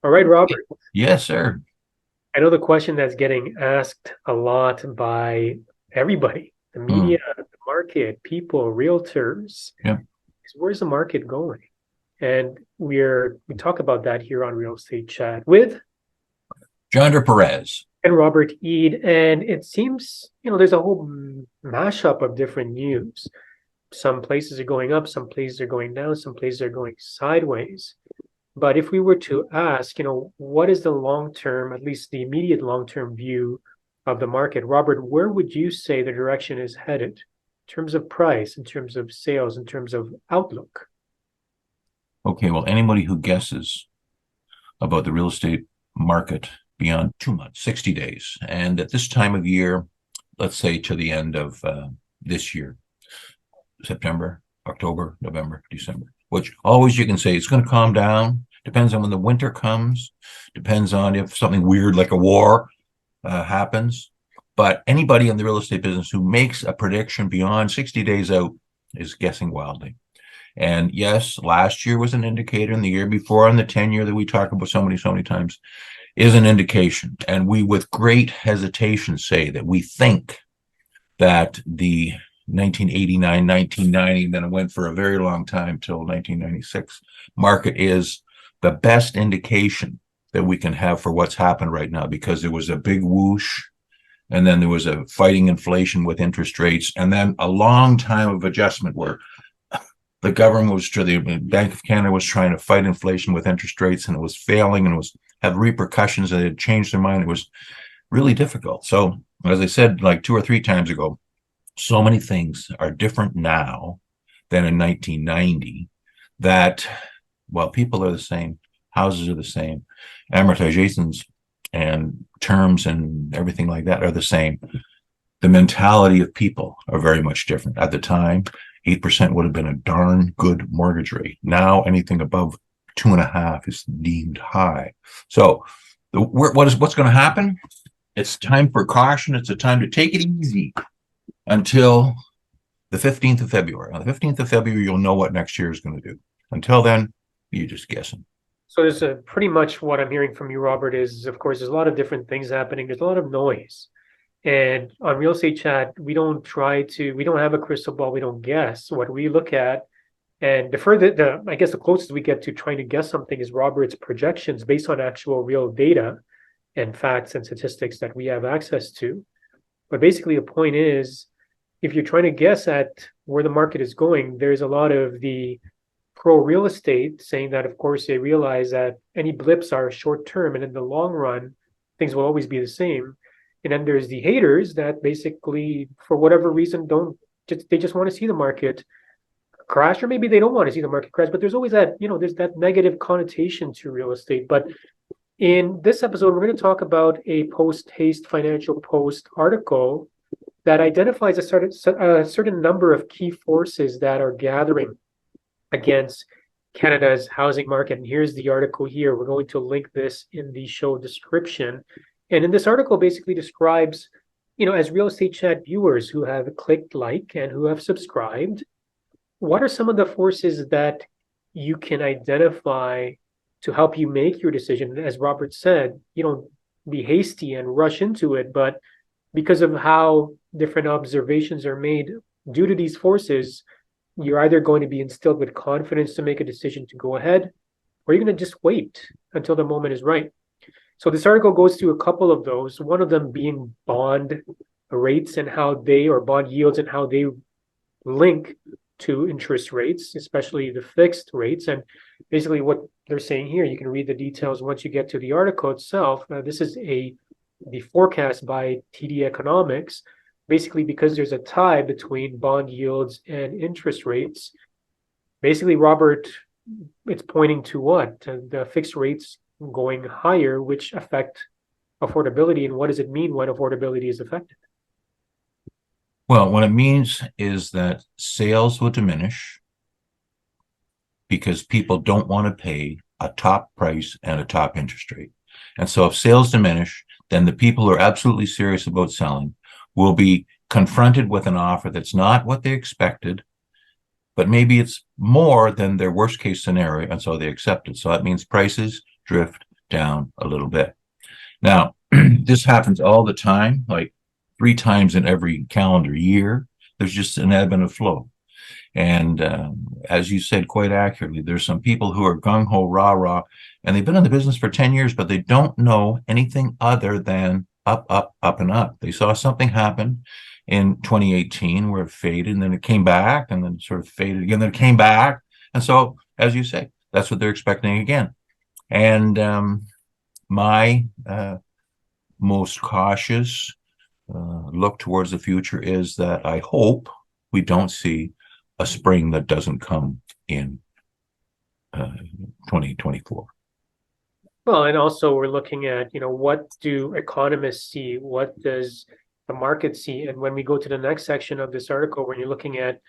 All right, Robert. Yes, sir. I know the question that's getting asked a lot by everybody, the Mm, media, the market, people, realtors, yeah. is where's the market going? And we talk about that here on Real Estate Chat with John Perez. and Robert Eid. And it seems, there's a whole mashup of different news. Some places are going up, some places are going down, some places are going sideways. But if we were to ask, what is the long term, at least the immediate long term view of the market? Robert, where would you say the direction is headed in terms of price, in terms of sales, in terms of outlook? Okay, well, anybody who guesses about the real estate market beyond 2 months, 60 days, and at this time of year, let's say to the end of this year, September, October, November, December, which always you can say it's going to calm down. Depends on when the winter comes, depends on if something weird like a war happens. But anybody in the real estate business who makes a prediction beyond 60 days out is guessing wildly. And yes, last year was an indicator, and the year before, and the 10-year that we talk about so many times, is an indication. And we, with great hesitation, say that we think that the 1989, 1990, then it went for a very long time till 1996 market is the best indication that we can have for what's happened right now, because there was a big whoosh, and then there was a fighting inflation with interest rates, and then a long time of adjustment where the government was the Bank of Canada was trying to fight inflation with interest rates, and it was failing, and it was had repercussions, and it had changed their mind. It was really difficult. So, as I said, like 2 or 3 times ago, so many things are different now than in 1990 that, well, people are the same, houses are the same, amortizations and terms and everything like that are the same. The mentality of people are very much different. At the time, 8% would have been a darn good mortgage rate. Now, anything above 2.5 is deemed high. So, what's going to happen? It's time for caution. It's a time to take it easy until the 15th of February. On the 15th of February, you'll know what next year is going to do. Until then, you're just guessing. So there's a pretty much what I'm hearing from you, Robert, is of course there's a lot of different things happening. There's a lot of noise. And on Real Estate Chat, we don't have a crystal ball, we don't guess. What we look at and I guess the closest we get to trying to guess something is Robert's projections based on actual real data and facts and statistics that we have access to. But basically, the point is, if you're trying to guess at where the market is going, there's a lot of the pro real estate saying that, of course, they realize that any blips are short term, and in the long run, things will always be the same. And then there's the haters that basically, for whatever reason, they just want to see the market crash, or maybe they don't want to see the market crash. But there's always that, there's that negative connotation to real estate. But in this episode, we're going to talk about a Posthaste Financial Post article that identifies a certain number of key forces that are gathering against Canada's housing market. And here's the article here. We're going to link this in the show description. And in this article, basically describes, as Real Estate Chat viewers who have clicked like and who have subscribed, what are some of the forces that you can identify to help you make your decision? As Robert said, you don't be hasty and rush into it, but because of how different observations are made due to these forces, you're either going to be instilled with confidence to make a decision to go ahead, or you're going to just wait until the moment is right. So this article goes through a couple of those, one of them being bond rates and or bond yields and how they link to interest rates, especially the fixed rates. And basically what they're saying here, you can read the details once you get to the article itself. This is the forecast by TD Economics, basically because there's a tie between bond yields and interest rates. Basically, Robert, it's pointing to what? The fixed rates going higher, which affect affordability. And what does it mean when affordability is affected? Well, what it means is that sales will diminish because people don't want to pay a top price and a top interest rate. And so if sales diminish, then the people who are absolutely serious about selling will be confronted with an offer that's not what they expected, but maybe it's more than their worst case scenario, and so they accept it. So that means prices drift down a little bit. Now, this happens all the time, like 3 times in every calendar year. There's just an ebb and a flow. And as you said quite accurately, there's some people who are gung ho, rah rah, and they've been in the business for 10 years, but they don't know anything other than up, up, up, and up. They saw something happen in 2018 where it faded, and then it came back, and then sort of faded again, then it came back. And so, as you say, that's what they're expecting again. And my most cautious look towards the future is that I hope we don't see a spring that doesn't come in 2024. Well, and also we're looking at, what do economists see? What does the market see? And when we go to the next section of this article, when you're looking at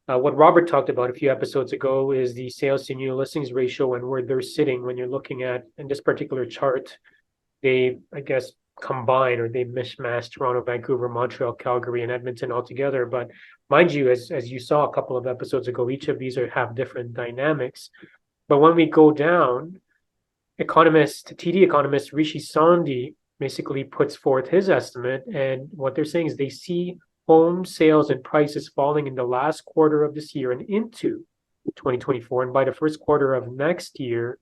what Robert talked about a few episodes ago is the sales to new listings ratio and where they're sitting when you're looking at in this particular chart, they, I guess, combine or they mishmash Toronto, Vancouver, Montreal, Calgary, and Edmonton all together. But mind you, as you saw a couple of episodes ago, each of these have different dynamics. But when we go down, TD economist Rishi Sandhi basically puts forth his estimate, and what they're saying is they see home sales and prices falling in the last quarter of this year and into 2024, and by the first quarter of next year,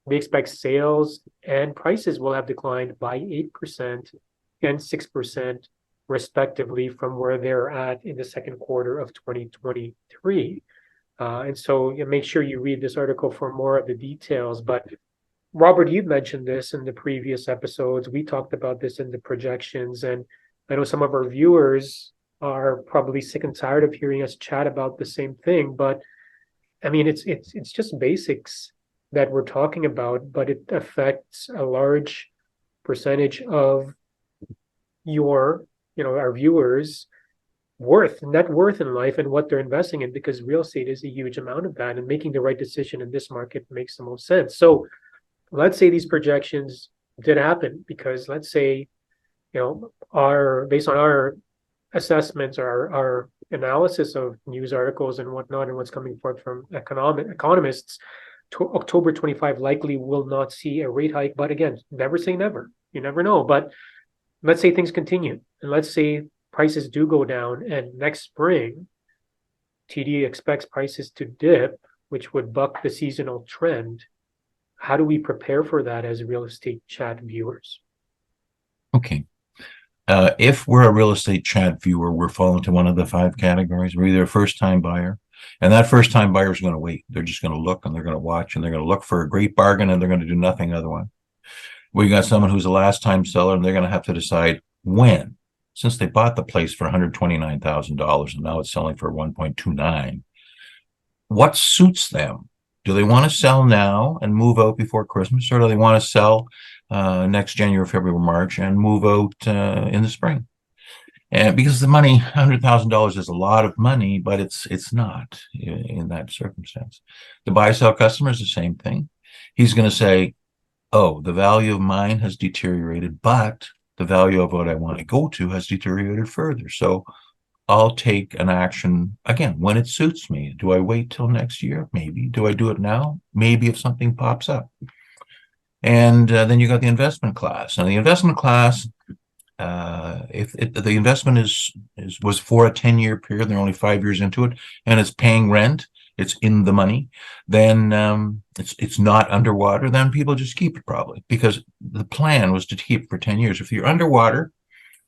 we expect sales and prices will have declined by 8% and 6% respectively from where they're at in the second quarter of 2023. And so make sure you read this article for more of the details. But Robert, you've mentioned this in the previous episodes. We talked about this in the projections, and I know some of our viewers are probably sick and tired of hearing us chat about the same thing. But I mean, it's just basics that we're talking about, but it affects a large percentage of our viewers' net worth in life and what they're investing in, because real estate is a huge amount of that, and making the right decision in this market makes the most sense. So let's say these projections did happen, because let's say, based on our assessments or our analysis of news articles and whatnot and what's coming forth from economists, October 25 likely will not see a rate hike. But again, never say never. You never know. But let's say things continue, and let's say prices do go down, and next spring, TD expects prices to dip, which would buck the seasonal trend. How do we prepare for that as real estate chat viewers? Okay. If we're a real estate chat viewer, we're falling to one of the 5 categories. We're either a first-time buyer, and that first-time buyer is going to wait. They're just going to look, and they're going to watch, and they're going to look for a great bargain, and they're going to do nothing otherwise. We got someone who's a last-time seller, and they're going to have to decide when, since they bought the place for $129,000 and now it's selling for $1.29, what suits them? Do they want to sell now and move out before Christmas, or do they want to sell next January, February, March and move out in the spring? And because the money, $100,000 is a lot of money, but it's not in that circumstance. The buy-sell customer is the same thing. He's going to say, oh, the value of mine has deteriorated, but the value of what I want to go to has deteriorated further. So I'll take an action again when it suits me. Do I wait till next year? Maybe. Do I do it now? Maybe, if something pops up. And then you got the investment class. Now, the investment class, if the investment was for a 10-year period, they're only 5 years into it, and it's paying rent, it's in the money, then it's not underwater, then people just keep it probably, because the plan was to keep it for 10 years. If you're underwater,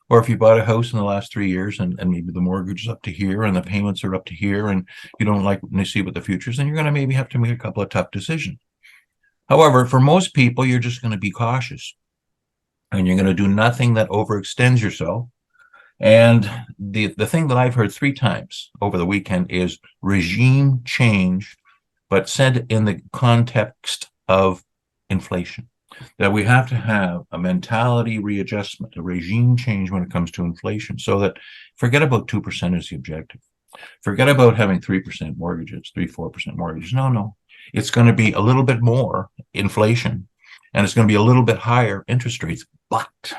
or if you bought a house in the last 3 years and maybe the mortgage is up to here and the payments are up to here and you don't like to see what the future is, then you're going to maybe have to make a couple of tough decisions. However, for most people, you're just going to be cautious and you're going to do nothing that overextends yourself. And the thing that I've heard 3 times over the weekend is regime change, but said in the context of inflation. That we have to have a mentality readjustment, a regime change when it comes to inflation, so that forget about 2% as the objective. Forget about having 3% mortgages, 3-4% mortgages. No. It's going to be a little bit more inflation, and it's going to be a little bit higher interest rates, but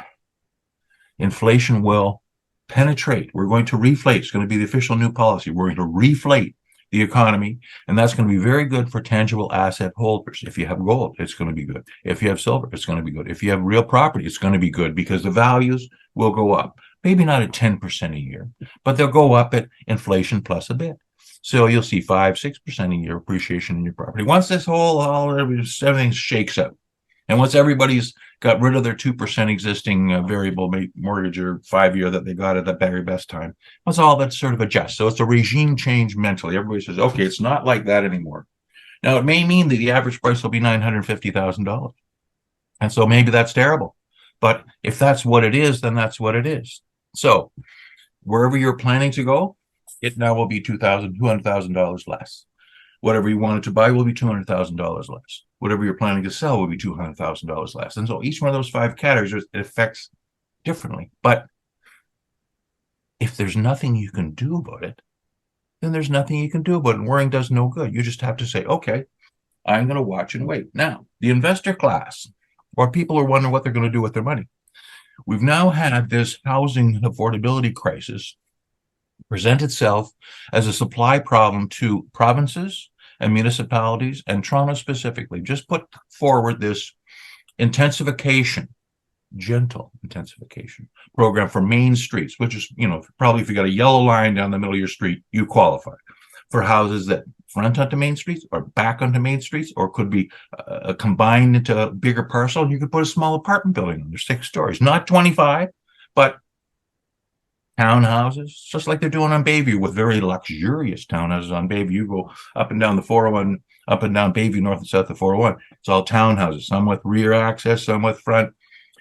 inflation will penetrate. We're going to reflate. It's going to be the official new policy. We're going to reflate the economy, and that's going to be very good for tangible asset holders. If you have gold, it's going to be good. If you have silver, it's going to be good. If you have real property, it's going to be good because the values will go up. Maybe not at 10% a year, but they'll go up at inflation plus a bit. So you'll see 5-6% a year appreciation in your property. Once this everything shakes out, and once everybody's got rid of their 2% existing variable mortgage or 5-year that they got at the very best time, once all that sort of adjusts. So it's a regime change mentally. Everybody says, okay, it's not like that anymore. Now, it may mean that the average price will be $950,000. And so maybe that's terrible. But if that's what it is, then that's what it is. So wherever you're planning to go, it now will be $200,000 less. Whatever you wanted to buy will be $200,000 less. Whatever you're planning to sell will be $200,000 less. And so each one of those 5 categories, it affects differently. But if there's nothing you can do about it, then there's nothing you can do about it. And worrying does no good. You just have to say, okay, I'm going to watch and wait. Now, the investor class, or people are wondering what they're going to do with their money. We've now had this housing affordability crisis present itself as a supply problem to provinces and municipalities, and Toronto specifically. Just put forward this intensification, gentle intensification program for main streets, which is, probably if you got a yellow line down the middle of your street, you qualify for houses that front onto main streets or back onto main streets, or could be combined into a bigger parcel. And you could put a small apartment building on. There's 6 stories, not 25, but townhouses, just like they're doing on Bayview, with very luxurious townhouses on Bayview. You go up and down the 401, up and down Bayview, north and south of 401. It's all townhouses, some with rear access, some with front.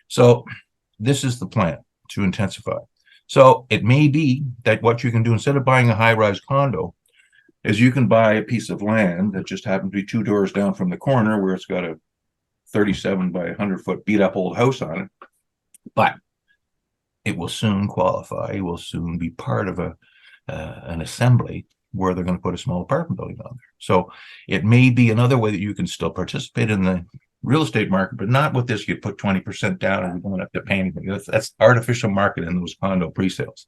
So this is the plan to intensify. So it may be that what you can do, instead of buying a high-rise condo, is you can buy a piece of land that just happens to be 2 doors down from the corner, where it's got a 37 by 100-foot beat-up old house on it. But it will soon qualify. It will soon be part of an assembly where they're going to put a small apartment building on there. So it may be another way that you can still participate in the real estate market, but not with this. You put 20% down and you don't have to pay anything. That's artificial market in those condo pre-sales.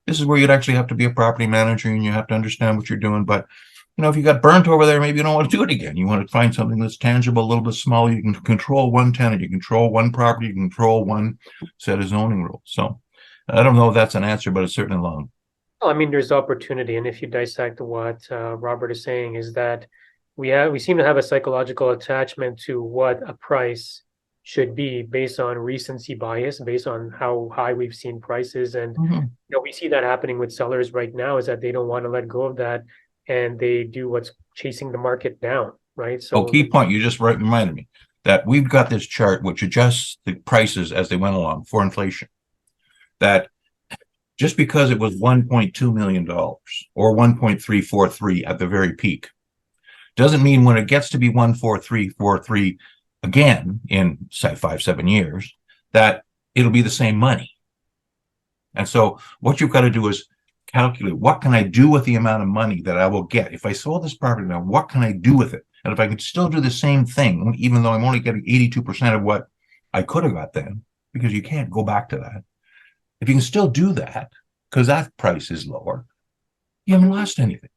This is where you'd actually have to be a property manager and you have to understand what you're doing. But if you got burnt over there, maybe you don't want to do it again. You want to find something that's tangible, a little bit smaller. You can control one tenant, you control one property, you control one set of zoning rules. So I don't know if that's an answer, but it's certainly long. Well, I mean, there's opportunity, and if you dissect what Robert is saying, is that we seem to have a psychological attachment to what a price should be based on recency bias, based on how high we've seen prices, and we see that happening with sellers right now, is that they don't want to let go of that, and they do what's chasing the market down, right? So, key point, you just reminded me that we've got this chart which adjusts the prices as they went along for inflation. That just because it was $1.2 million or 1.343 at the very peak doesn't mean when it gets to be 1.4343 again in, say, 5-7 years, that it'll be the same money. And so what you've got to do is calculate, what can I do with the amount of money that I will get? If I sold this property now, what can I do with it? And if I could still do the same thing, even though I'm only getting 82% of what I could have got then, because you can't go back to that. If you can still do that, because that price is lower, you haven't lost anything.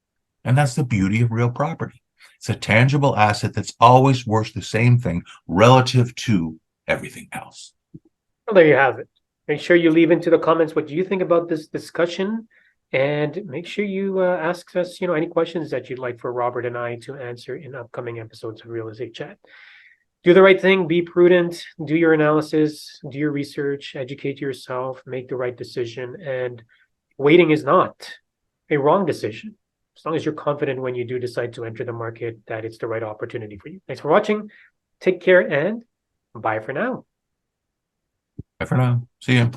And that's the beauty of real property. It's a tangible asset that's always worth the same thing relative to everything else. Well, there you have it. Make sure you leave into the comments what you think about this discussion, and make sure you ask us, any questions that you'd like for Robert and I to answer in upcoming episodes of Real Estate Chat. Do the right thing, be prudent, do your analysis, do your research, educate yourself, make the right decision. And waiting is not a wrong decision, as long as you're confident when you do decide to enter the market that it's the right opportunity for you. Thanks for watching. Take care and bye for now. Bye for now. See you.